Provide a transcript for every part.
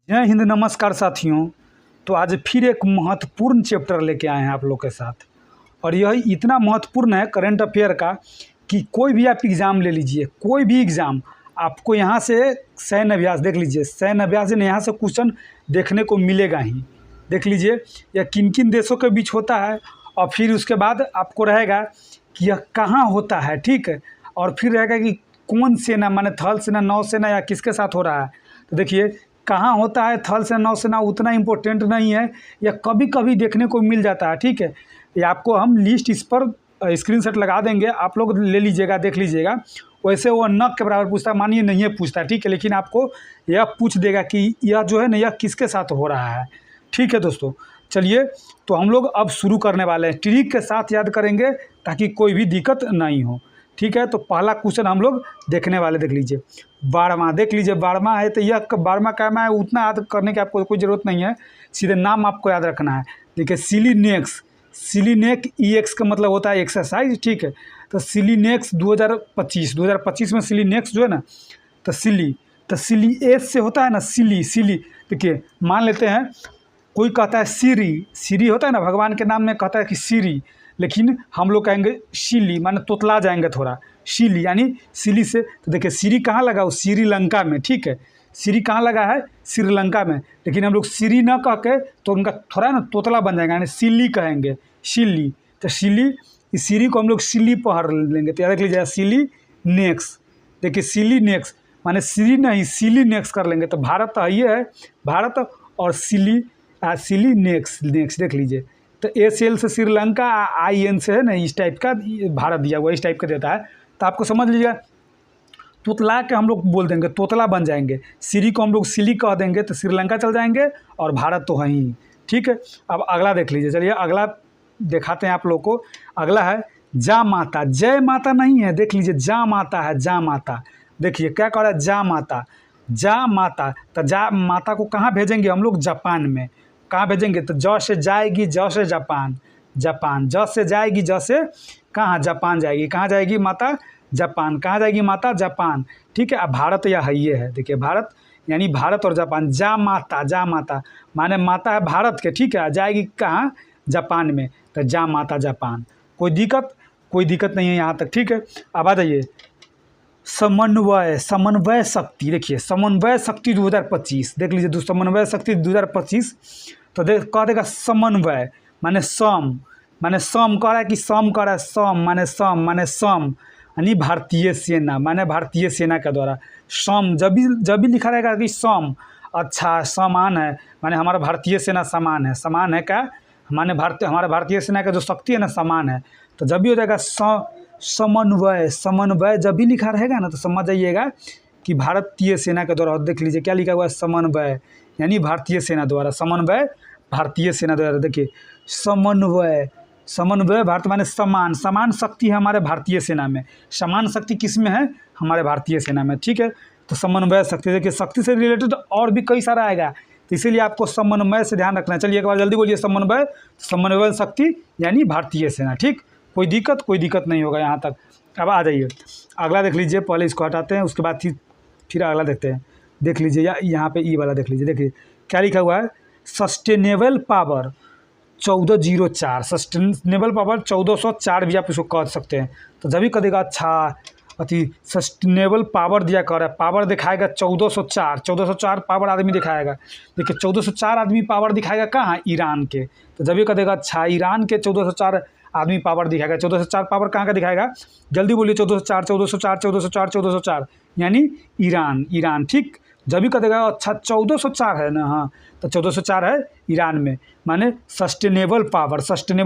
जय हिंद, नमस्कार साथियों। तो आज फिर एक महत्वपूर्ण चैप्टर लेके आए हैं आप लोग के साथ। और यह इतना महत्वपूर्ण है करंट अफेयर का कि कोई भी आप एग्ज़ाम ले लीजिए, कोई भी एग्ज़ाम आपको यहाँ से सैन्य अभ्यास देख लीजिए, सैन्य अभ्यास ने यहाँ से क्वेश्चन देखने को मिलेगा ही। देख लीजिए यह किन किन देशों के बीच होता है, और फिर उसके बाद आपको रहेगा कि यह कहाँ होता है, ठीक है। और फिर रहेगा कि कौन सेना, माने थल सेना, नौसेना या किसके साथ हो रहा है। तो देखिए कहाँ होता है, थल सेना नौसेना उतना इम्पोर्टेंट नहीं है, या कभी कभी देखने को मिल जाता है, ठीक है। ये आपको हम लिस्ट इस पर स्क्रीनशॉट लगा देंगे, आप लोग ले लीजिएगा, देख लीजिएगा। वैसे वो नक के बराबर पूछता है, मानिए नहीं है पूछता, ठीक है, लेकिन आपको यह पूछ देगा कि यह जो है ना यह किसके साथ हो रहा है, ठीक है दोस्तों। चलिए तो हम लोग अब शुरू करने वाले हैं, ट्रिक के साथ याद करेंगे ताकि कोई भी दिक्कत नहीं हो, ठीक है। तो पहला क्वेश्चन हम लोग देखने वाले, देख लीजिए बारहवां, देख लीजिए बारहवां है। तो यह बारहवां क्या है, उतना याद करने की आपको कोई ज़रूरत नहीं है, सीधे नाम आपको याद रखना है। देखिए सिलीनेक्स, सिलीनेक EX का मतलब होता है एक्सरसाइज, ठीक है। तो सिलीनेक्स 2025 में सिलीनेक्स जो है ना, तो सिली एस से होता है ना, सिली। देखिए मान लेते हैं कोई कहता है सीरी होता है ना, भगवान के नाम में कहता है कि सीरी, लेकिन हम लोग कहेंगे शिली, माने तोतला जाएंगे थोड़ा, शिली यानी सिली से। तो देखिए सीरी कहाँ लगा, वो श्रीलंका में, ठीक है। सीरी कहाँ लगा है, श्रीलंका में, लेकिन हम लोग सीरी ना कह के तो उनका थोड़ा ना तोतला बन जाएगा, यानी सिल्ली कहेंगे, शिली। तो शिली, इस सीरी को हम लोग सिल्ली पढ़ लेंगे। तो याद रख लीजिए सिली नेक्स, देखिए सिली नेक्स माने सीरी नहीं, सिली नेक्स कर लेंगे। तो भारत तो ये है, भारत और सिली नेक्स देख लीजिए। तो SL से श्रीलंका, IN से है ना, इस टाइप का भारत दिया हुआ, इस टाइप का देता है। तो आपको समझ लीजिएगा, तोतला के हम लोग बोल देंगे, तोतला बन जाएंगे। सीरी को हम लोग सिली कह देंगे तो श्रीलंका चल जाएंगे, और भारत तो है ही, ठीक है। अब अगला देख लीजिए, चलिए अगला दिखाते हैं आप लोग को। अगला है जा माता, जय माता नहीं है, देख लीजिए जा माता है, जा माता। देखिए क्या कह रहा है, जा माता, जा माता। तो जा माता को कहाँ भेजेंगे हम लोग, जापान में। कहाँ भेजेंगे, तो ज से जाएगी, ज से जापान, जापान, ज से जाएगी, ज से कहाँ, जापान जाएगी। कहाँ जाएगी माता, जापान। कहाँ जाएगी माता, जापान, ठीक है। अब भारत या है, ये है, देखिए भारत यानी भारत और जापान। जा माता माने माता है भारत के, ठीक है, जाएगी कहाँ, जापान में। तो जा माता जापान। कोई दिक्कत नहीं है यहाँ तक, ठीक है। अब आ जाइए समन्वय शक्ति, देखिए समन्वय शक्ति 2025, देख लीजिए समन्वय शक्ति 2025। तो कह देगा समन्वय माने सम कह रहा है कि सम कह रहा है, सम माने सम यानी भारतीय सेना, माने भारतीय सेना के द्वारा सम। जब भी लिखा रहेगा कि सम, अच्छा समान है, माने हमारा भारतीय सेना समान है क्या, माने हमारे भारतीय सेना का जो शक्ति है ना समान है। तो जब भी हो जाएगा समन्वय जब भी लिखा रहेगा ना, तो समझ जाइएगा कि भारतीय सेना के द्वारा। देख लीजिए क्या लिखा हुआ है, समन्वय यानी भारतीय सेना द्वारा, समन्वय भारतीय सेना द्वारा। देखिए समन्वय भारत माने समान शक्ति है हमारे भारतीय सेना में। समान शक्ति किस में है, हमारे भारतीय सेना में, ठीक है। तो समन्वय शक्ति, देखिए शक्ति से रिलेटेड और भी कई सारा आएगा, तो इसीलिए आपको समन्वय से ध्यान रखना है। चलिए एक बार जल्दी बोलिए, समन्वय शक्ति यानी भारतीय सेना, ठीक। कोई दिक्कत नहीं होगा यहाँ तक। अब आ जाइए अगला देख लीजिए, पहले इसको हटाते हैं, उसके बाद फिर अगला देखते हैं। देख लीजिए यहाँ पे ई वाला देख लीजिए, देखिए क्या लिखा हुआ है, सस्टेनेबल पावर 1404, सस्टेनेबल पावर 1404 भी आप इसको कह सकते हैं। तो जब भी कह देगा अच्छा अति सस्टेनेबल पावर दिया कर रहा है, पावर दिखाएगा 1404 पावर आदमी दिखाएगा। देखिए 1404 आदमी पावर दिखाएगा कहाँ, ईरान के। तो जब भी कह देगा अच्छा ईरान के 1404 आदमी पावर दिखाएगा, 1404 पावर कहाँ का दिखाएगा, जल्दी बोलिए, 1404 यानी ईरान, ठीक। जब भी कह देगा अच्छा 1404 है ना, हाँ तो 1404 है ईरान में, माने सस्टेनेबल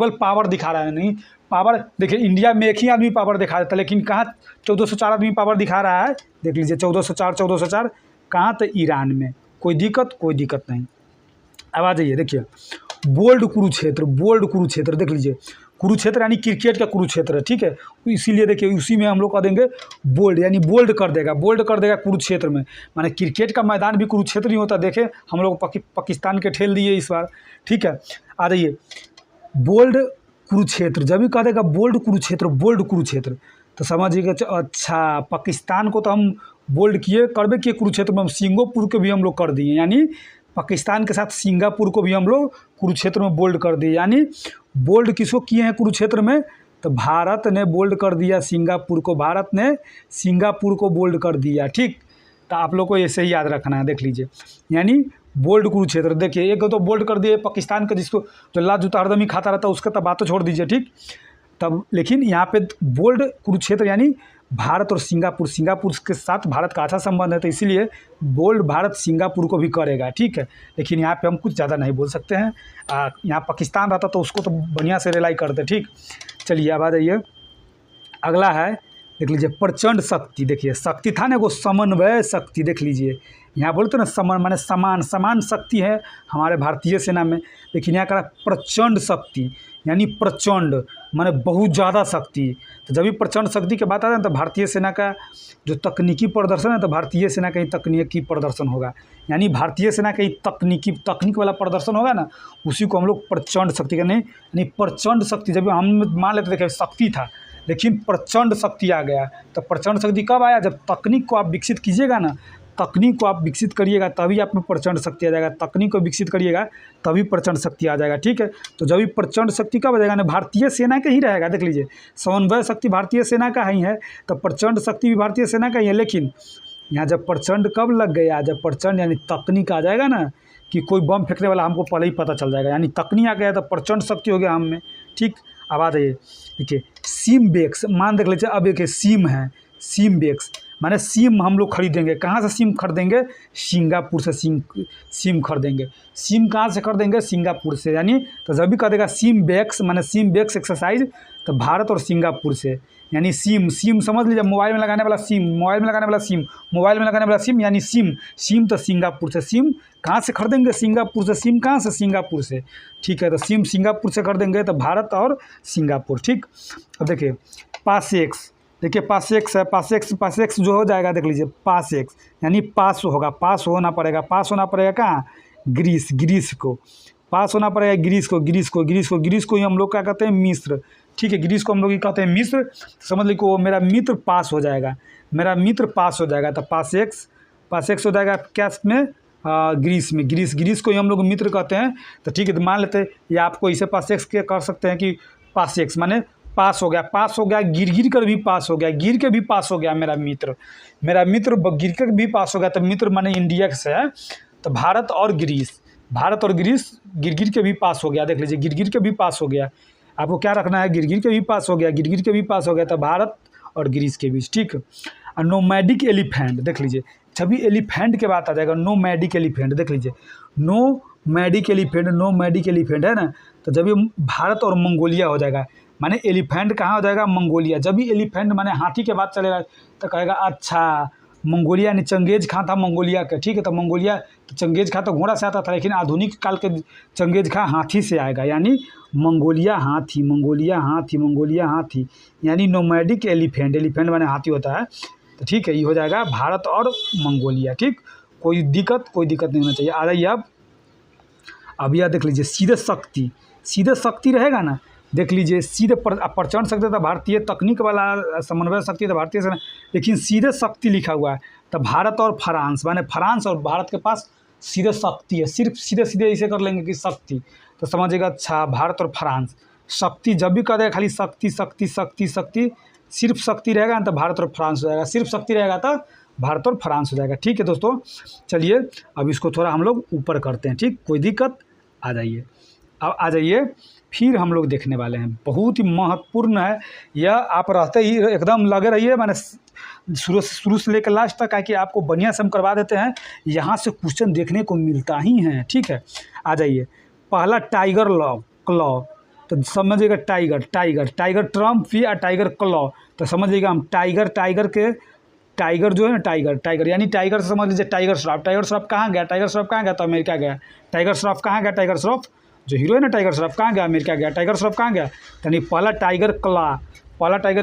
पावर दिखा रहा है। नहीं पावर, देखिए इंडिया में एक ही आदमी पावर दिखा देता है, लेकिन कहाँ 1404 आदमी पावर दिखा रहा है, देख लीजिए 1404 कहाँ, तो ईरान में। कोई दिक्कत नहीं। अब आ जाइए देखिए बोल्ड कुरुक्षेत्र, देख लीजिए कुरुक्षेत्र यानी क्रिकेट का कुरुक्षेत्र है, ठीक है। इसीलिए देखिए उसी में हम लोग कह देंगे बोल्ड, यानी बोल्ड कर देगा कुरुक्षेत्र में, माने क्रिकेट का मैदान भी कुरुक्षेत्र ही होता है। देखे हम लोग पाकिस्तान के ठेल दिए इस बार, ठीक है। आ जाइए बोल्ड कुरुक्षेत्र, जब भी कह देगा बोल्ड कुरुक्षेत्र तो समझिएगा अच्छा पाकिस्तान को तो हम बोल्ड करबे किए कुरुक्षेत्र में, हम सिंगापुर के भी हम लोग कर दिए, यानी पाकिस्तान के साथ सिंगापुर को भी हम लोग कुरुक्षेत्र में बोल्ड कर दिए। यानी बोल्ड किसको किए हैं कुरुक्षेत्र में? तो भारत ने बोल्ड कर दिया सिंगापुर को, भारत ने सिंगापुर को बोल्ड कर दिया। ठीक, तो आप लोग को ऐसे ही याद रखना है, देख लीजिए। यानी बोल्ड कुरुक्षेत्र, देखिए एक तो बोल्ड कर दिए पाकिस्तान का, जिसको जो ला जूता हरदम ही खाता रहता है उसका तो बात तो छोड़ दीजिए। ठीक, तब लेकिन यहाँ पे बोल्ड कुरुक्षेत्र यानी भारत और सिंगापुर, सिंगापुर के साथ भारत का अच्छा संबंध है, तो इसीलिए बोल्ड भारत सिंगापुर को भी करेगा। ठीक है, लेकिन यहाँ पे हम कुछ ज़्यादा नहीं बोल सकते हैं। यहाँ पाकिस्तान रहता तो उसको तो बढ़िया से रिलाई करते। ठीक, चलिए अब आ जाइए, अगला है देख लीजिए प्रचंड शक्ति। देखिए शक्ति था ना वो समन्वय शक्ति, देख लीजिए यहाँ बोलते ना समान माने समान, समान शक्ति है हमारे भारतीय सेना में, लेकिन यहाँ का प्रचंड शक्ति यानी प्रचंड माने बहुत ज़्यादा शक्ति। तो जब भी प्रचंड शक्ति की बात आती है तो भारतीय सेना का जो तकनीकी प्रदर्शन है, तो भारतीय सेना का ही तकनीकी प्रदर्शन होगा। यानी भारतीय सेना का ही तकनीक वाला प्रदर्शन होगा ना, उसी को हम लोग प्रचंड शक्ति कहते हैं। यानी प्रचंड शक्ति जब हम मान लेते देखे शक्ति था, लेकिन प्रचंड शक्ति आ गया। तो प्रचंड शक्ति कब आया? जब तकनीक को आप विकसित कीजिएगा ना, तकनीक को आप विकसित करिएगा तभी आप में प्रचंड शक्ति आ जाएगा। तकनीक को विकसित करिएगा तभी प्रचंड शक्ति आ जाएगा। ठीक है, तो जब भी प्रचंड शक्ति कब आ जाएगा ना, भारतीय सेना का ही रहेगा। देख लीजिए समन्वय शक्ति भारतीय सेना का ही है, तो प्रचंड शक्ति भी भारतीय सेना का ही है। लेकिन यहाँ जब प्रचंड कब लग गया, जब प्रचंड यानी तकनीक आ जाएगा ना, कि कोई बम फेंकने वाला हमको पहले ही पता चल जाएगा, यानी तकनीक आ गया तो प्रचंड शक्ति हो गया हम में। ठीक, अब आ जाइए देखिए सिम बेक्स, मान देख लीजिए अब एक सिम है, सिम बेक्स माने सिम हम लोग खरीदेंगे। कहाँ से सिम खरीदेंगे? सिंगापुर से सिम खरीदेंगे। सिम कहाँ से खरीदेंगे? सिंगापुर से। यानी तो जब भी कह देगा सिम बेक्स माने सिम बेक्स एक्सरसाइज, तो भारत और सिंगापुर से। यानी सिम समझ लीजिए मोबाइल में लगाने वाला सिम, मोबाइल में लगाने वाला सिम, मोबाइल में लगाने वाला सिम, यानी सिम तो सिंगापुर से। सिम कहाँ से खरीदेंगे? सिंगापुर से। सिम कहाँ से? सिंगापुर से। ठीक है, तो सिम सिंगापुर से खरीदेंगे, तो भारत और सिंगापुर। ठीक, अब देखिए पासेक्स, देखिए पासेक्स है, पासेक्स जो हो जाएगा देख लीजिए पासेक्स यानी पास होगा, पास होना पड़ेगा। पास होना पड़ेगा कहाँ? ग्रीस को पास होना पड़ेगा, ग्रीस को ही हम लोग क्या कहते हैं? मिस्र। ठीक है, ग्रीस को हम लोग ही कहते हैं मिस्र। समझ लीजिए वो मेरा मित्र पास हो जाएगा, मेरा मित्र पास हो जाएगा, तो पासेक्स हो जाएगा क्या में? ग्रीस में। ग्रीस को ही हम लोग मित्र कहते हैं। तो ठीक है, तो मान लेते हैं या आपको इसे पासेक्स के कर सकते हैं कि पासेक्स माने पास हो गया, गिर कर भी पास हो गया, गिर के भी पास हो गया मेरा मित्र गिर कर भी पास हो गया। तो मित्र माने इंडिया से है, तो भारत और ग्रीस गिर के भी पास हो गया। देख लीजिए गिर के भी पास हो गया। आपको क्या रखना है? गिर के भी पास हो गया, तो भारत और ग्रीस के बीच। ठीक, और नोमैडिक एलिफेंट देख लीजिए, जब भी एलिफेंट के बात आ जाएगा नोमैडिक एलिफेंट, देख लीजिए नोमैडिक एलिफेंट है ना, तो जब भी भारत और मंगोलिया हो जाएगा, माने एलिफेंट कहाँ हो जाएगा? मंगोलिया। जब भी एलिफेंट माने हाथी के बात चलेगा तो कहेगा अच्छा मंगोलिया यानी चंगेज खां था मंगोलिया का। ठीक है, तो मंगोलिया तो चंगेज खां तो घोड़ा से आता था, लेकिन आधुनिक काल के चंगेज खां हाथी से आएगा। यानी मंगोलिया हाथी यानी नोमैडिक एलिफेंट माने हाथी होता है। तो ठीक है, ये हो जाएगा भारत और मंगोलिया। ठीक, कोई दिक्कत नहीं होना चाहिए। आ जाइए अब यह देख लीजिए सीधे शक्ति रहेगा ना, देख लीजिए सीधे प्रचंड शक्ति तो भारतीय तकनीक वाला समन्वय शक्ति तो भारतीय सेना, लेकिन सीधे शक्ति लिखा हुआ है। तो भारत और फ्रांस माने फ्रांस और भारत के पास सीधे शक्ति है। सिर्फ सीधे इसे कर लेंगे कि शक्ति, तो समझिएगा अच्छा भारत और फ्रांस। शक्ति जब भी कह देगा खाली शक्ति सिर्फ शक्ति रहेगा ना, तो भारत और फ्रांस हो जाएगा। सिर्फ शक्ति रहेगा तो भारत और फ्रांस हो जाएगा। ठीक है दोस्तों, चलिए अब इसको थोड़ा हम लोग ऊपर करते हैं। ठीक, कोई दिक्कत? आ जाइए, अब आ जाइए फिर हम लोग देखने वाले हैं, बहुत ही महत्वपूर्ण है यह। आप रहते ही एकदम लगे रहिए, मैंने शुरू से लेकर लास्ट तक है कि आपको बढ़िया से हम करवा देते हैं। यहाँ से क्वेश्चन देखने को मिलता ही है। ठीक है, आ जाइए पहला टाइगर क्लॉ, तो समझिएगा टाइगर ट्रम्प या टाइगर क्लॉ, तो समझिएगा हम टाइगर जो है ना टाइगर यानी टाइगर से समझ लीजिए टाइगर श्रॉफ कहाँ गया? तो अमेरिका गया। टाइगर श्रॉफ कहाँ गया? टाइगर श्रॉफ जो हीरो है ना टाइगर श्रॉफ कहाँ गया? अमेरिका गया। टाइगर श्रॉफ कहाँ गया? यानी पहला टाइगर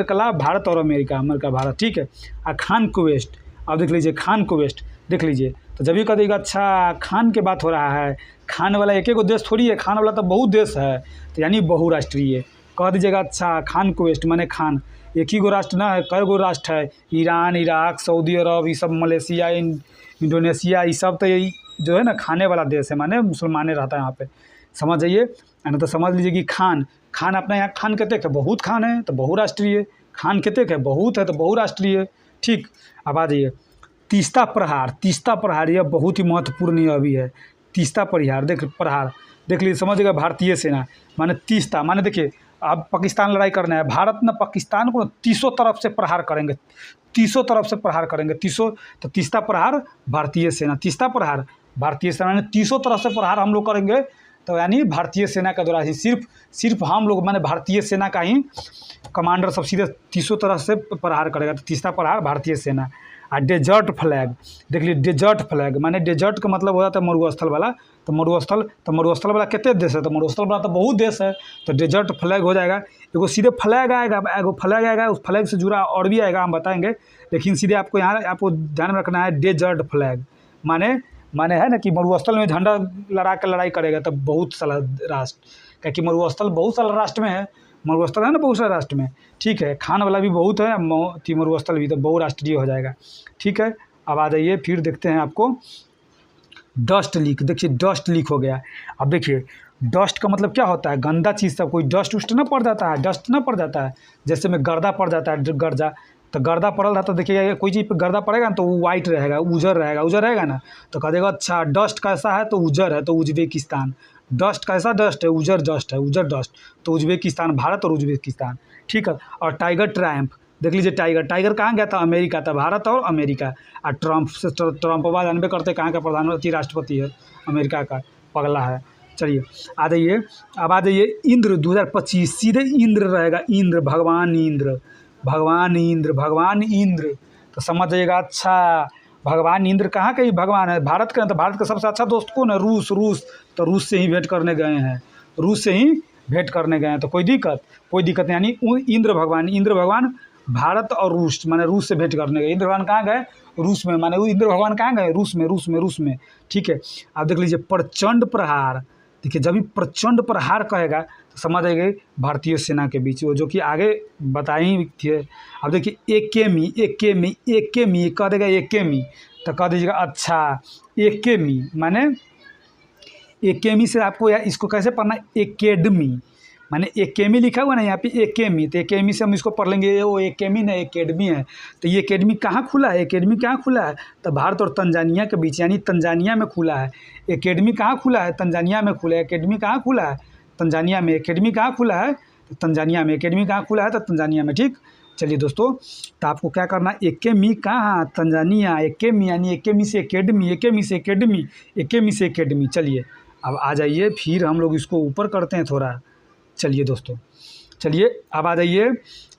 क्ला भारत और अमेरिका भारत। ठीक है, और खान क्वेस्ट, अब देख लीजिए खान क्वेस्ट देख लीजिए, तो जब भी कह देगा अच्छा खान की बात हो रहा है, खान वाला एक देश थोड़ी है, खान वाला तो बहुत देश है, तो यानी बहुराष्ट्रीय कह दीजिएगा। अच्छा खान क्वेस्ट माने खान एक ही गो राष्ट्र ना है, कई गो राष्ट्र है? ईरान, इराक, सऊदी अरब, ये सब मलेशिया, इंडोनेशिया, ये सब तो जो है ना खाने वाला देश है, माने मुसलमाने रहता है यहाँ पे, समझ जाइए। ना तो समझ लीजिए कि खान खान अपने यहाँ खान कहते हैं बहुत खान है तो बहुराष्ट्रीय, खान कहते हैं बहुत है तो बहुराष्ट्रीय। ठीक, अब आ जाइए तीस्ता प्रहार। तीस्ता प्रहार यह बहुत ही महत्वपूर्ण यह भी है। तीस्ता प्रहार देख लीजिए, समझिएगा भारतीय सेना माने तीस्ता माने देखिए अब पाकिस्तान लड़ाई करना है, भारत ने पाकिस्तान को 30 तरफ से प्रहार करेंगे, 30 तरफ से प्रहार करेंगे, 30। तो तीस्ता प्रहार भारतीय सेना, तीस्ता प्रहार भारतीय सेना ने 30 तरफ से प्रहार हम लोग करेंगे, तो यानी भारतीय सेना के द्वारा ही सिर्फ हम लोग माने भारतीय सेना का ही कमांडर सब सीधे 30 तरफ से प्रहार करेगा। तो तीसरा प्रहार भारतीय सेना। आ डेजर्ट फ्लैग देख लीजिए, डेजर्ट फ्लैग माने डेजर्ट का मतलब हो जाता है मरुस्थल वाला। तो मरुस्थल वाला कितने देश है, तो मरुस्थल वाला तो बहुत देश है, तो डेजर्ट फ्लैग हो जाएगा। एगो सीधे फ्लैग आएगा, एगो फ्लैग आएगा, उस फ्लैग से जुड़ा और भी आएगा, हम बताएंगे, लेकिन सीधे आपको यहाँ आपको ध्यान में रखना है डेजर्ट फ्लैग माने है ना कि मरुस्थल में झंडा लड़ा के लड़ाई करेगा तो बहुत सारा राष्ट्र, क्योंकि मरुस्थल बहुत सारा राष्ट्र में है, मरुस्थल है ना बहुत सारे राष्ट्र में। ठीक है, खान वाला भी बहुत है, मरुस्थल भी, तो बहुराष्ट्रीय हो जाएगा। ठीक है, अब आ जाइए फिर देखते हैं आपको डस्ट लीक। देखिए डस्ट लीक हो गया। अब देखिए डस्ट का मतलब क्या होता है, गंदा चीज़ सब, कोई डस्ट उस्ट ना पड़ जाता है, डस्ट ना पड़ जाता है, जैसे में गर्दा पड़ जाता है, गर्जा, तो गर्दा पड़ल रहा तो देखिए कोई चीज़ पर गर्दा पड़ेगा ना तो वो वाइट रहेगा, उजर रहेगा ना, तो कह देगा अच्छा डस्ट कैसा है, तो उजर है, तो उज्बेकिस्तान। डस्ट कैसा डस्ट है, उजर डस्ट, तो उज्बेकिस्तान, भारत और उज्बेकिस्तान। ठीक है, और टाइगर ट्रायम्फ देख लीजिए, टाइगर कहाँ गया था, अमेरिका था, भारत और अमेरिका। और ट्रम्प बाद जानबे करते कहाँ का प्रधानमंत्री राष्ट्रपति है, अमेरिका का, पगला है। चलिए आ जाइए, अब आ जाइए इंद्र 2025, सीधे इंद्र रहेगा, इंद्र भगवान इंद्र, तो समझ जाइएगा। अच्छा भगवान इंद्र कहाँ के भगवान है, भारत के, तो भारत का सबसे अच्छा दोस्त कौन है, रूस, तो रूस से ही भेंट करने गए हैं, तो कोई दिक्कत नहीं। यानी इंद्र भगवान भारत और रूस माने रूस से भेंट करने गए। इंद्र भगवान कहाँ गए, रूस में, माने इंद्र भगवान कहाँ गए, रूस में। ठीक है, आप देख लीजिए प्रचंड प्रहार। देखिए जब भी प्रचंड प्रहार कहेगा तो समझ आएगा भारतीय सेना के बीच, वो जो कि आगे बताई थी। अब देखिए एकेमी कह देगा, एकेमी तो कह दीजिएगा अच्छा एकेमी माने एकेमी से आपको इसको कैसे पढ़ना है, एकेडमी माने एकेमी लिखा हुआ ना यहाँ पे, एकेमी, तो एकेमी से हम इसको पढ़ लेंगे, वो एकेमी ना एकेडमी है। तो ये एकेडमी कहाँ खुला है, तो भारत और तंजानिया के बीच, यानी तंजानिया में खुला है। एकेडमी कहाँ खुला है, तंजानिया में खुला है। एकेडमी कहाँ खुला है, तंजानिया में। एकेडमी कहाँ खुला है, तो तंजानिया में। एकेडमी कहाँ खुला है, तो तंजानिया में। ठीक, चलिए दोस्तों, तो आपको क्या करना है, एकेमी कहाँ, तंजानिया, एकेमी यानी एकेमी से एकेडमी। चलिए अब आ जाइए, फिर हम लोग इसको ऊपर करते हैं थोड़ा। चलिए दोस्तों, अब आ जाइए,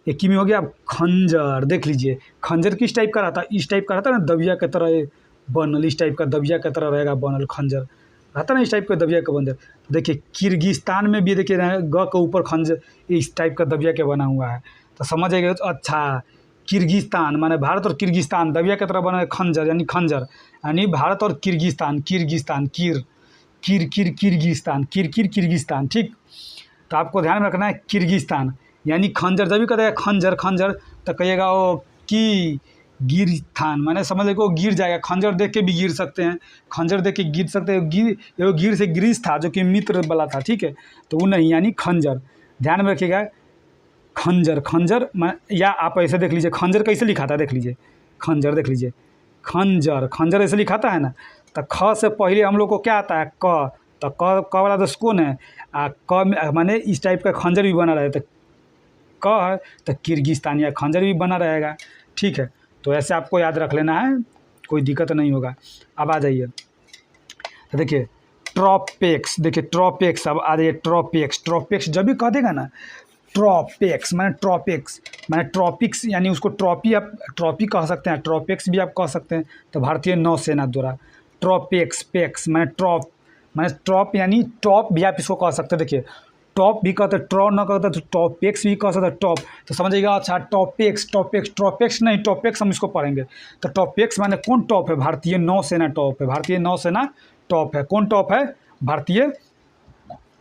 एकेमी हो गया। अब खंजर देख लीजिए, खंजर किस टाइप का रहता है, इस टाइप का रहता है ना, दबिया की तरह बनल, इस टाइप का दबिया की तरह रहेगा बनल, खंजर रहता है ना, इस टाइप का दबिया का बंदर। देखिए किर्गिस्तान में भी देखिए ग के ऊपर खंजर इस टाइप का दबिया के बना हुआ है, तो समझ आएगा। तो अच्छा किर्गिस्तान माने भारत और किर्गिस्तान, दबिया की तरह बना है खंजर, यानी भारत और किर्गिस्तान, किर्गिस्तान। ठीक, तो आपको ध्यान में रखना है किर्गिस्तान यानी खंजर। जब भी कहेगा खंजर तो कहिएगा ओ की गिरस्थान, माने समझ लो गिर जाएगा। खंजर देख के भी गिर सकते हैं, गिर से गिरीश था जो कि मित्र वाला था। ठीक है, तो वो नहीं, यानी खंजर, ध्यान में रखिएगा। खंजर या आप ऐसे देख लीजिए, खंजर कैसे लिखाता है, देख लीजिए खंजर ऐसे लिखाता है ना। तो ख से पहले हम लोग को क्या आता है, क, तो क वाला दोस्त कौन है, क माने इस टाइप का खंजर भी बना रहे, तो क है तो किर्गिस्तान या खंजर भी बना रहेगा। ठीक है, तो ऐसे आपको याद रख लेना है, कोई दिक्कत नहीं होगा। अब आ जाइए, तो देखिए ट्रॉपेक्स, अब आ जाइए ट्रॉपेक्स जब भी कह देगा ना, ट्रॉपेक्स माने ट्रॉपिक्स, यानी उसको ट्रॉपी कह सकते हैं, ट्रॉपेक्स भी आप कह सकते हैं। तो भारतीय नौसेना द्वारा ट्रॉपेक्स माने ट्रॉप यानी टॉप भी आप इसको कह सकते हैं। देखिए टॉप भी कहते हैं, ट्रॉ न कहते तो टॉपेक्स भी कह सकते हैं, टॉप, तो समझिएगा। अच्छा टॉपेक्स नहीं, टॉपेक्स हम इसको पढ़ेंगे। तो टॉपेक्स माने कौन टॉप है, भारतीय नौसेना टॉप है, कौन टॉप है, भारतीय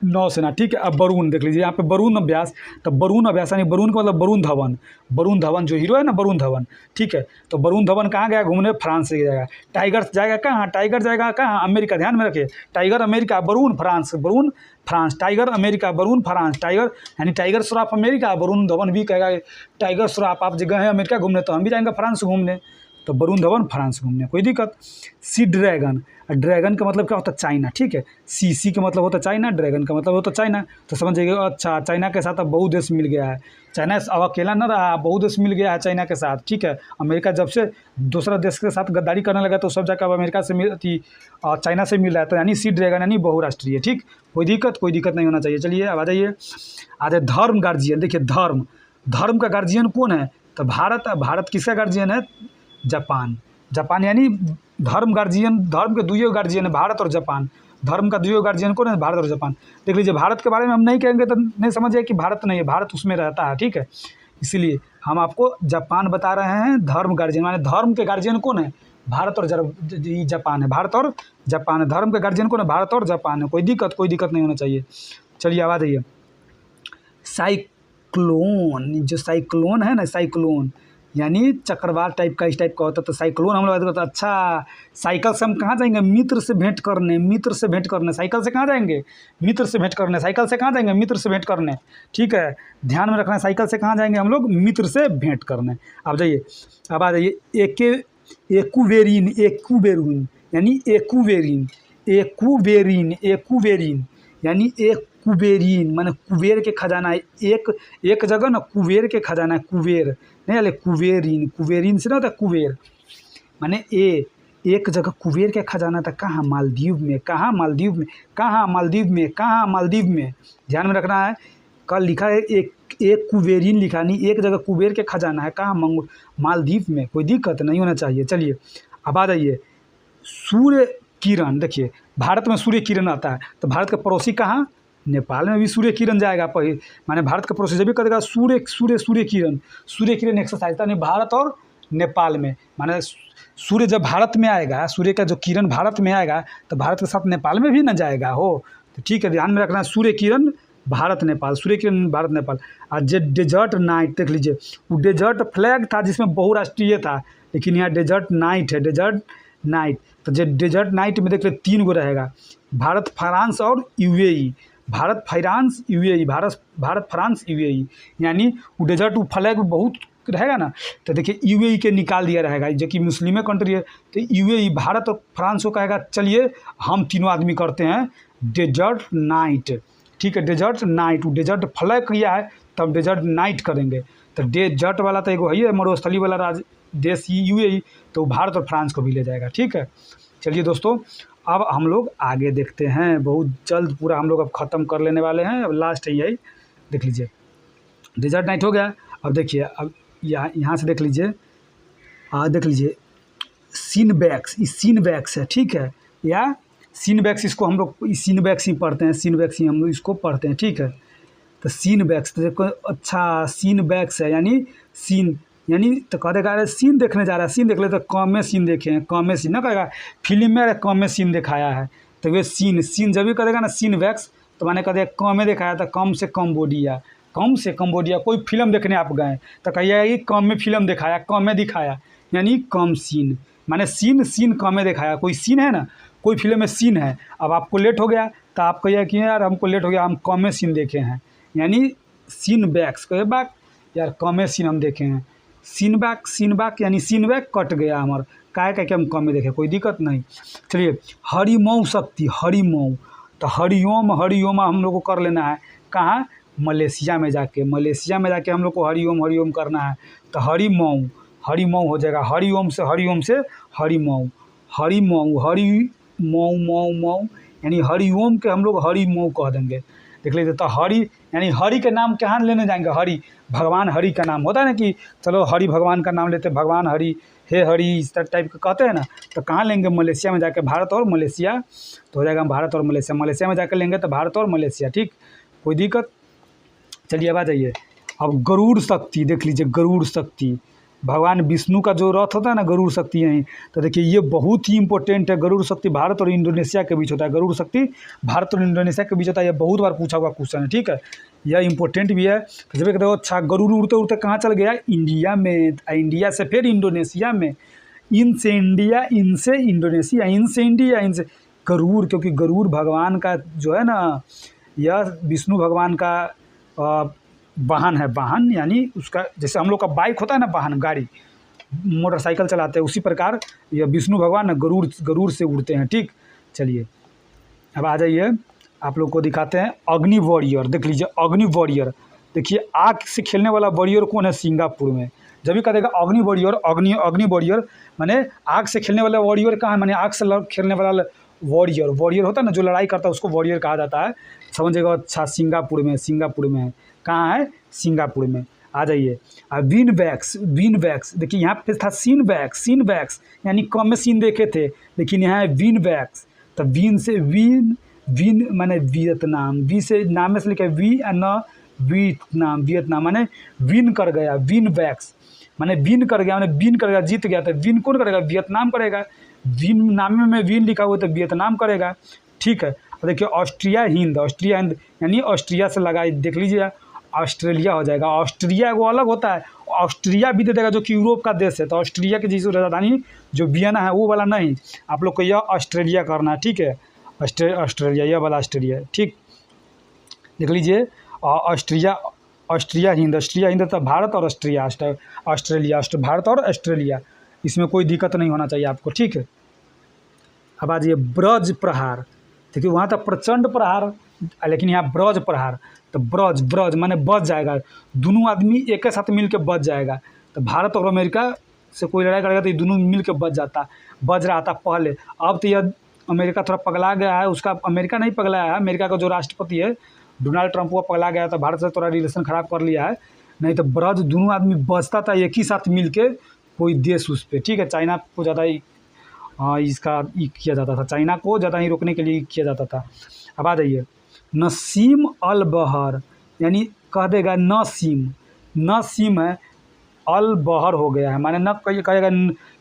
नौसेना, ठीक है। अब वरुण देख लीजिए यहाँ पे वरुण अभ्यास, तो वरुण अभ्यास यानी वरुण का मतलब वरुण धवन। वरुण धवन जो हीरो है ना, वरुण धवन, ठीक है। तो वरुण धवन कहाँ गया घूमने? फ्रांस से जाएगा। टाइगर जाएगा कहाँ? टाइगर जाएगा कहाँ? अमेरिका, ध्यान में रखिए। Tiger America, Varun France, Varun France, tiger America, Varun France, tiger यानी टाइगर श्रॉफ अमेरिका। वरुण धवन भी कहेगा टाइगर श्रॉफ आप जगह है अमेरिका घूमने, तो हम भी जाएंगे फ्रांस घूमने। तो वरुण धवन फ्रांस घूमने, कोई दिक्कत। सी ड्रैगन, ड्रैगन का मतलब क्या होता है? चाइना, ठीक है। सी का मतलब होता है चाइना, ड्रैगन का मतलब होता है चाइना। तो समझ जाइएगा, अच्छा चाइना के साथ अब बहु देश मिल गया है। चाइना अब अकेला न रहा, बहु देश मिल गया है चाइना के साथ, ठीक है। अमेरिका जब से दूसरा देश के साथ गद्दारी करने लगा तो सब जगह अब अमेरिका से मिल थी और चाइना से मिल रहा है। तो यानी सी ड्रैगन यानी बहुराष्ट्रीय, ठीक। कोई दिक्कत नहीं होना चाहिए। चलिए अब आ जाइए। आगे धर्म गार्जियन, देखिए धर्म का गार्जियन कौन है? तो भारत किसका गार्जियन है? जापान यानी धर्म गार्जियन, धर्म के दुइयो गार्जियन है भारत और जापान। धर्म का दुइयो गार्जियन कौन है? भारत और जापान। देख लीजिए, भारत के बारे में हम नहीं कहेंगे तो नहीं समझिए कि भारत नहीं है, भारत उसमें रहता है, ठीक है। इसीलिए हम आपको जापान बता रहे हैं धर्म गार्जियन, माने धर्म के गार्जियन कौन है? भारत और जापान है, भारत और जापान है। धर्म के गार्जियन कौन है? भारत और जापान है। कोई दिक्कत नहीं होना चाहिए। चलिए अब आ जाइए। साइक्लोन, जो साइक्लोन है ना, साइक्लोन यानी चक्रवात टाइप का, इस टाइप का होता है। तो साइक्लोन हम लोग बात करते हैं। अच्छा, साइकिल से हम कहाँ जाएंगे? मित्र से भेंट करने। साइकिल से कहाँ जाएंगे? मित्र से भेंट करने। साइकिल से कहाँ जाएंगे? मित्र से भेंट करने, ठीक है। ध्यान में रखना है, साइकिल से कहाँ जाएंगे हम लोग? मित्र से भेंट करने। अब जाइए, अब आ जाइए। एक्वेरिन यानी एक्वेरिन यानी कुबेरीन, माने कुबेर के खजाना है। एक जगह ना कुबेर के खजाना है, कुबेर नहीं अले कुबेरीन से ना होता कुबेर, माने एक जगह कुबेर के खजाना था। कहाँ? मालदीव में। ध्यान में रखना है। कल लिखा है एक कुबेरीन लिखा नहीं, एक जगह कुबेर के खजाना है। कहाँ? मालदीव में। कोई दिक्कत नहीं होना चाहिए। चलिए अब आ जाइए। सूर्य किरण, देखिए भारत में सूर्य किरण आता है, तो भारत का पड़ोसी कहाँ? नेपाल में भी सूर्य किरण जाएगा। माने भारत का पड़ोसी जब भी करेगा सूर्य किरण एक्सरसाइज, यानी भारत और नेपाल में, माने सूर्य जब भारत में आएगा, सूर्य का जो किरण भारत में आएगा तो भारत के साथ नेपाल में भी न जाएगा हो। तो ठीक है, ध्यान में रखना। सूर्य किरण भारत नेपाल। और जो डेजर्ट नाइट, देख लीजिए, वो डेजर्ट फ्लैग था जिसमें बहुराष्ट्रीय था, लेकिन यहाँ डेजर्ट नाइट है, डेजर्ट नाइट। तो जो डेजर्ट नाइट में देख लीजिए 3 गो रहेगा, भारत फ्रांस और यूएई। भारत फ्रांस यूएई, यानी वो डेजर्ट वो फ्लैग बहुत रहेगा ना। तो देखिए यूएई के निकाल दिया रहेगा, जो कि मुस्लिम कंट्री है। तो यूएई भारत और फ्रांस को कहेगा चलिए हम तीनों आदमी करते हैं डेजर्ट नाइट, ठीक है। डेजर्ट नाइट, वो डेजर्ट फ्लैग किया है तब डेजर्ट नाइट करेंगे। तो डेजर्ट वाला तो एगो है मरुस्थली वाला देश यूएई, तो भारत और फ्रांस को भी ले जाएगा, ठीक है। चलिए दोस्तों, अब हम लोग आगे देखते हैं। बहुत जल्द पूरा हम लोग अब ख़त्म कर लेने वाले हैं। अब लास्ट है यही, देख लीजिए। डेजर्ट नाइट हो गया। अब देखिए, अब यहाँ से देख लीजिए, देख लीजिए सीनबैक्स, ये सीनबैक्स है, ठीक है। या सीनबैक्स, इसको हम लोग सीनबैक्स ही पढ़ते हैं, सीनबैक्स ही हम लोग इसको पढ़ते हैं, ठीक है। तो सीनबैक्स, तो देखो, अच्छा सीनबैक्स है यानी सीन, यानी तो कह देगा अरे सीन देखने जा रहा है, सीन देख ले, तो कम में सीन देखे हैं, कम में सीन ना कहेगा फिल्म में, अरे कम में सीन दिखाया है। तो वे सीन जब भी करेगा ना सीनबैक्स, तो मैंने कह दिया कम में दिखाया था, कम से कम्बोडिया। कोई फिल्म देखने आप गए तो कहिए कि कम में फिल्म दिखाया, कम में दिखाया, यानी कम सीन, माने सीन कम में दिखाया। कोई सीन है ना, कोई फिल्म में सीन है, अब आपको लेट हो गया तो आप कहिए कि यार हमको लेट हो गया, हम कम में सीन देखे हैं, यानी सीनबैक्स कहे बैक, यार कम में सीन हम देखे हैं। सीनबैक यानी सीनबैक कट गया हमारा, काहे कह के हम कम में देखे, कोई दिक्कत नहीं। चलिए हरिमऊ शक्ति, तो हरिओम हम लोग को कर लेना है। कहाँ? मलेशिया में जाके हम लोग को हरिओम करना है। तो हरिमऊ हो जाएगा, हरिओम से हरिमऊ यानी हरिओम के हम लोग हरिमऊ कह देंगे। देख लीजिए, तो हरि यानी हरि के नाम कहाँ लेने जाएंगे? हरि, भगवान हरि का नाम होता है ना, कि चलो हरि भगवान का नाम लेते, भगवान हरि, हे हरि, इस टाइप का कहते हैं ना। तो कहाँ लेंगे? मलेशिया में जाके, भारत और मलेशिया। तो हो जाएगा भारत और मलेशिया में जाकर लेंगे तो भारत और मलेशिया, ठीक, कोई दिक्कत। चलिए अब आ जाइए। अब गरुड़ शक्ति, देख लीजिए गरुड़ भगवान विष्णु का जो रथ होता है ना गरुड़ शक्ति यहीं, तो देखिए ये बहुत ही इंपॉर्टेंट है। गरुड़ शक्ति भारत और इंडोनेशिया के बीच होता है। गरुड़ शक्ति भारत और इंडोनेशिया के बीच होता है। ये बहुत बार पूछा हुआ क्वेश्चन है, ठीक है, यह इंपॉर्टेंट भी है। तो जब देखो अच्छा गरुड़ उड़ते उड़ते कहाँ चल गया, इंडिया में, इंडिया से फिर इंडोनेशिया में, इनसे इंडिया, इनसे इंडोनेशिया, इनसे इंडिया, इनसे गरुड़, क्योंकि गरुड़ भगवान का जो है ना, यह विष्णु भगवान का वाहन है। वाहन यानी उसका, जैसे हम लोग का बाइक होता है ना वाहन, गाड़ी, मोटरसाइकिल चलाते हैं, उसी प्रकार यह विष्णु भगवान गरुड़ से उड़ते हैं। ठीक, चलिए अब आ जाइए, आप लोग को दिखाते हैं अग्नि वॉरियर। देख लीजिए अग्नि वॉरियर, देखिए आग से खेलने वाला वॉरियर कौन है सिंगापुर में। जब भी कहेगा अग्नि वॉरियर, अग्नि वॉरियर माने आग से खेलने वाला वॉरियर कहाँ है, माने आग से खेलने वाला वॉरियर होता है ना, जो लड़ाई करता है उसको वॉरियर कहा जाता है। समझेगा, अच्छा सिंगापुर में है। कहाँ है, सिंगापुर में। आ जाइए, विन वैक्स, देखिए यहाँ पे था सीन वैक्स यानी कम में सीन देखे थे, लेकिन यहाँ है विन वैक्स। तो विन से विन माने वियतनाम, वी से नाम में से लिखा वी न वियतनाम माने विन कर गया। विन वैक्स माने विन कर गया, माने विन कर गया, जीत गया। तो विन कौन करेगा, वियतनाम करेगा। विन नाम में विन लिखा हुआ तो वियतनाम करेगा। ठीक है, देखिए ऑस्ट्रिया हिंद यानी ऑस्ट्रिया से लगाई, देख लीजिए ऑस्ट्रेलिया हो जाएगा। ऑस्ट्रिया वो अलग होता है, ऑस्ट्रिया भी दे देगा जो कि यूरोप का देश है। तो ऑस्ट्रिया की जिस राजधानी जो वियना है वो वाला नहीं, आप लोग को यह ऑस्ट्रेलिया करना है। ठीक है, ऑस्ट्रेलिया, यह वाला ऑस्ट्रेलिया। ठीक, देख लीजिए ऑस्ट्रिया हिंद तो भारत और ऑस्ट्रेलिया, भारत और ऑस्ट्रेलिया, इसमें कोई दिक्कत नहीं होना चाहिए आपको। ठीक है, अब आ जाइए ब्रज प्रहार। देखिए वहाँ तो प्रचंड प्रहार, लेकिन यहाँ ब्रज प्रहार। तो ब्रज माने बच जाएगा, दोनों आदमी एक के साथ मिल के बच जाएगा। तो भारत और अमेरिका से कोई लड़ाई करेगा तो ये दोनों मिल के बच रहा था पहले। अब तो यह अमेरिका थोड़ा पगला गया है, उसका अमेरिका नहीं पगलाया है, अमेरिका का जो राष्ट्रपति है डोनाल्ड ट्रंप वो पगला गया था, भारत से थोड़ा रिलेशन ख़राब कर लिया है। नहीं तो ब्रज दोनों आदमी बचता था एक ही साथ मिल के, कोई देश उस पर। ठीक है, चाइना को ज़्यादा ही इसका किया जाता था, चाइना को ज़्यादा ही रोकने के लिए किया जाता था। अब आ जाइए नसीम अल बहर, यानी कह देगा नसीम है, अल बहर हो गया है, माने न कहेगा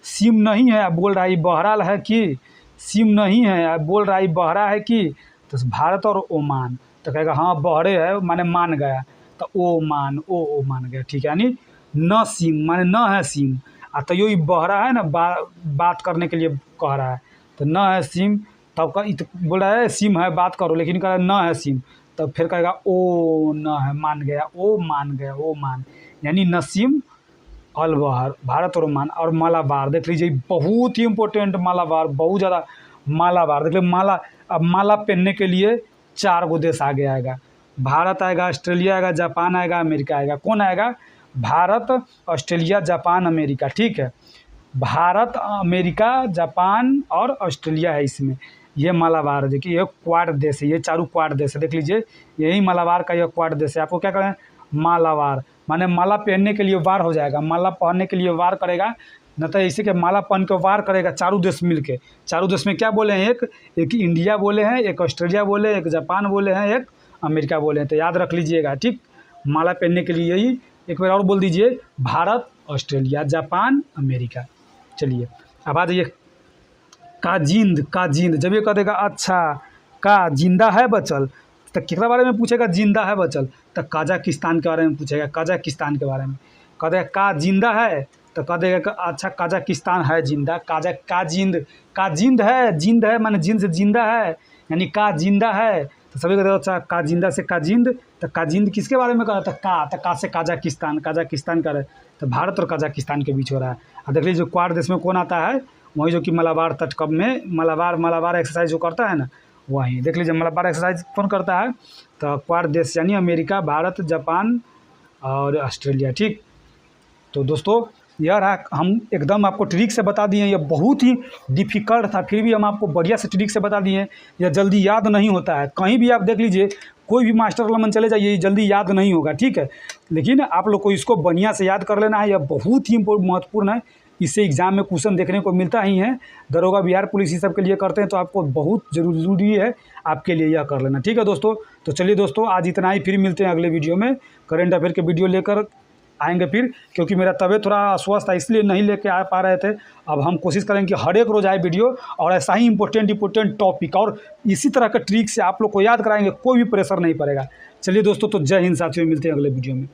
सीम नहीं है, बोल रहा है बहराल है कि सीम नहीं है, बोल रहा है बहरा है कि। तो भारत और ओमान, तो कहेगा हाँ बहरे है, माने मान गया। तो ओमान मान गया। ठीक है, यानी न सीम माने न है सीम, तो यही बहरा है ना, बात करने के लिए कह रहा है। तो न है सीम, तब बोल रहा है सिम है बात करो, लेकिन कह रहा है न है सिम, तब फिर कहेगा ओ न है, मान गया, ओ मान, यानी नसीम अल बहर, भारत और ओमान। और मालाबार देख लीजिए, बहुत ही इंपॉर्टेंट मालाबार, बहुत ज़्यादा मालाबार। देख लीजिए माला, अब माला पहनने के लिए 4 गो देश आगे आएगा, भारत आएगा, ऑस्ट्रेलिया आएगा, जापान आएगा, अमेरिका आएगा। कौन आएगा, भारत, ऑस्ट्रेलिया, जापान, अमेरिका। ठीक है, भारत, अमेरिका, जापान और ऑस्ट्रेलिया है इसमें। ये मालाबार, देखिए ये क्वाड देश है, ये चारों क्वाड देश है। देख लीजिए यही मालाबार का यह क्वाड देश है। आपको क्या करें, मालाबार माने माला पहनने के लिए वार हो जाएगा, माला पहनने के लिए वार करेगा, न तो ऐसे कि माला पहन के वार करेगा चारों देश मिल के। चारों देश में क्या बोले हैं, एक इंडिया बोले हैं, एक ऑस्ट्रेलिया बोले, एक जापान बोले हैं, एक अमेरिका बोले हैं। तो याद रख लीजिएगा। ठीक, माला पहनने के लिए यही, एक बार और बोल दीजिए, भारत, ऑस्ट्रेलिया, जापान, अमेरिका। चलिए अब आ जाइए काजिंद, जब ये कह देगा अच्छा का जिंदा है बचल, तो कितना बारे में पूछेगा, जिंदा है बचल, तो कजाकिस्तान के बारे में पूछेगा, कजाकिस्तान के बारे में। कह देगा का जिंदा है, तो कह देगा अच्छा कजाकिस्तान है जिंदा। काजिंद है माने जिंद से जिंदा है, यानी का जिंदा है। तो सभी कहते हैं अच्छा काजिंदा से काजिंद, तो काजिंद किसके बारे में कह रहा था, का से कजाकिस्तान का रहे। तो भारत और कजाकिस्तान के बीच हो रहा है। और देख लीजिए जो क्वाड देश में कौन आता है, वही जो कि मलाबार तटकब में मलाबार एक्सरसाइज जो करता है ना, वहीं देख लीजिए मलाबार एक्सरसाइज कौन करता है। तो क्वाड देश यानी अमेरिका, भारत, जापान और ऑस्ट्रेलिया। ठीक, तो दोस्तों यह रहा, हम एकदम आपको ट्रिक से बता दिए। यह बहुत ही डिफ़िकल्ट था, फिर भी हम आपको बढ़िया से ट्रिक से बता दिए। यह जल्दी याद नहीं होता है, कहीं भी आप देख लीजिए, कोई भी मास्टर वाला मन चले जाइए, जल्दी याद नहीं होगा। ठीक है, लेकिन आप लोग को इसको बढ़िया से याद कर लेना है, यह बहुत ही महत्वपूर्ण है। इससे एग्जाम में क्वेश्चन देखने को मिलता ही है, दरोगा, बिहार पुलिस ये सब के लिए करते हैं, तो आपको बहुत ज़रूरी है आपके लिए यह कर लेना। ठीक है दोस्तों, तो चलिए दोस्तों आज इतना ही, फिर मिलते हैं अगले वीडियो में, करंट अफेयर के वीडियो लेकर आएंगे फिर, क्योंकि मेरा तबीयत थोड़ा अस्वस्थ था इसलिए नहीं लेके आ पा रहे थे। अब हम कोशिश करेंगे कि हर एक रोज़ आए वीडियो, और ऐसा ही इंपॉर्टेंट टॉपिक और इसी तरह के ट्रिक से आप लोग को याद कराएंगे, कोई भी प्रेशर नहीं पड़ेगा। चलिए दोस्तों, तो जय हिंद साथियों, मिलते हैं अगले वीडियो में।